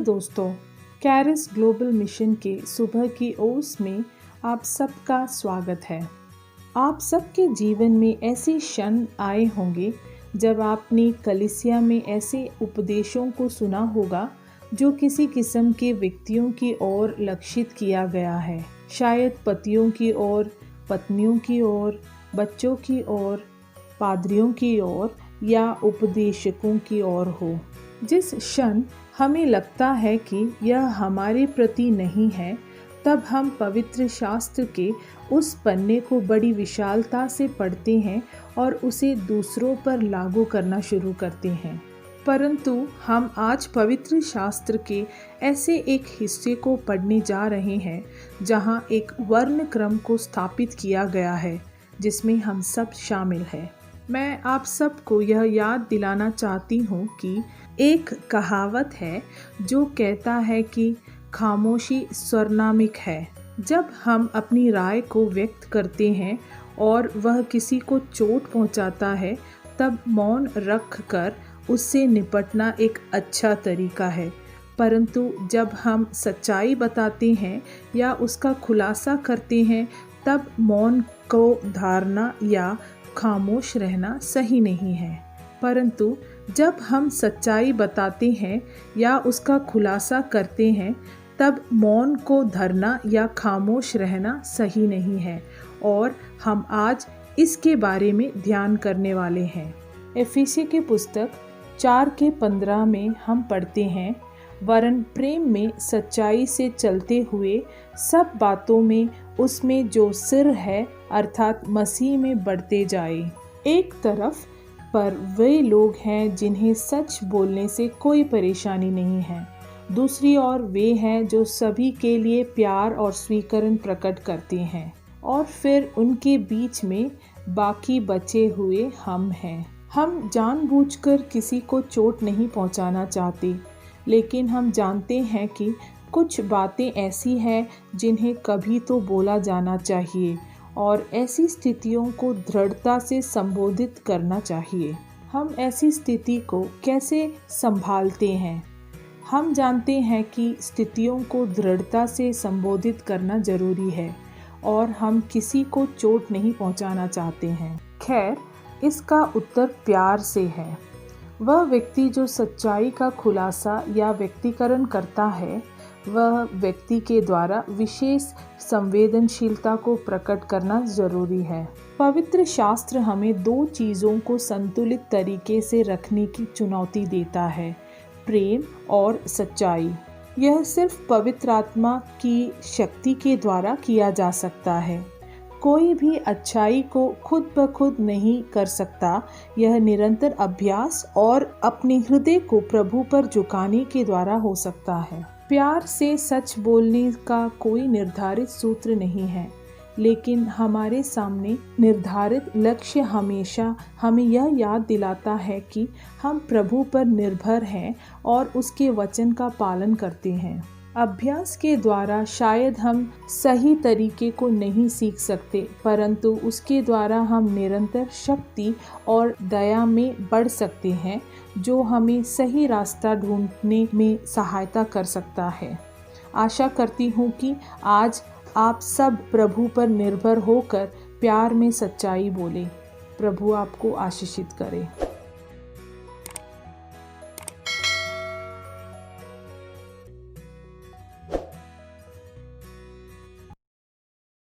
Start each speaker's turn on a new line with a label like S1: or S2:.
S1: दोस्तों, कैरिस global mission के सुबह की ओस में आप सबका स्वागत है। आप सबके जीवन में ऐसे क्षण आए होंगे जब आपने कलीसिया में ऐसे उपदेशों को सुना होगा जो किसी किस्म के व्यक्तियों की ओर लक्षित किया गया है। शायद पतियों की ओर, पत्नियों की ओर, बच्चों की ओर, पादरियों की ओर या उपदेशकों की ओर हो। जिस क्षण हमें लगता है कि यह हमारे प्रति नहीं है, तब हम पवित्र शास्त्र के उस पन्ने को बड़ी विशालता से पढ़ते हैं और उसे दूसरों पर लागू करना शुरू करते हैं। परंतु हम आज पवित्र शास्त्र के ऐसे एक हिस्से को पढ़ने जा रहे हैं जहां एक वर्ण क्रम को स्थापित किया गया है जिसमें हम सब शामिल हैं। मैं आप सबको यह याद दिलाना चाहती हूँ कि एक कहावत है जो कहता है कि खामोशी स्वर्णामिक है। जब हम अपनी राय को व्यक्त करते हैं और वह किसी को चोट पहुंचाता है, तब मौन रख कर उससे निपटना एक अच्छा तरीका है। परंतु जब हम सच्चाई बताते हैं या उसका खुलासा करते हैं, तब मौन को धारना या खामोश रहना सही नहीं है। परंतु जब हम सच्चाई बताते हैं या उसका खुलासा करते हैं, तब मौन को धरना या खामोश रहना सही नहीं है और हम आज इसके बारे में ध्यान करने वाले हैं। एफिसी की पुस्तक 4:15 में हम पढ़ते हैं, वरन प्रेम में सच्चाई से चलते हुए सब बातों में उसमें जो सिर है अर्थात मसीह में बढ़ते जाए। एक तरफ पर वे लोग हैं जिन्हें सच बोलने से कोई परेशानी नहीं है, दूसरी ओर वे हैं जो सभी के लिए प्यार और स्वीकरण प्रकट करते हैं, और फिर उनके बीच में बाकी बचे हुए हम हैं। हम जानबूझकर किसी को चोट नहीं पहुंचाना चाहते, लेकिन हम जानते हैं कि कुछ बातें ऐसी हैं जिन्हें कभी तो बोला जाना चाहिए और ऐसी स्थितियों को दृढ़ता से संबोधित करना चाहिए। हम ऐसी स्थिति को कैसे संभालते हैं? हम जानते हैं कि स्थितियों को दृढ़ता से संबोधित करना जरूरी है और हम किसी को चोट नहीं पहुंचाना चाहते हैं। खैर, इसका उत्तर प्यार से है। वह व्यक्ति जो सच्चाई का खुलासा या व्यक्तिकरण करता है, वह व्यक्ति के द्वारा विशेष संवेदनशीलता को प्रकट करना जरूरी है। पवित्र शास्त्र हमें दो चीज़ों को संतुलित तरीके से रखने की चुनौती देता है, प्रेम और सच्चाई। यह सिर्फ पवित्र आत्मा की शक्ति के द्वारा किया जा सकता है। कोई भी अच्छाई को खुद ब खुद नहीं कर सकता। यह निरंतर अभ्यास और अपने हृदय को प्रभु पर झुकाने के द्वारा हो सकता है। प्यार से सच बोलने का कोई निर्धारित सूत्र नहीं है, लेकिन हमारे सामने निर्धारित लक्ष्य हमेशा हमें यह याद दिलाता है कि हम प्रभु पर निर्भर हैं और उसके वचन का पालन करते हैं। अभ्यास के द्वारा शायद हम सही तरीके को नहीं सीख सकते, परंतु उसके द्वारा हम निरंतर शक्ति और दया में बढ़ सकते हैं, जो हमें सही रास्ता ढूंढने में सहायता कर सकता है। आशा करती हूँ कि आज आप सब प्रभु पर निर्भर होकर प्यार में सच्चाई बोलें। प्रभु आपको आशीषित करे।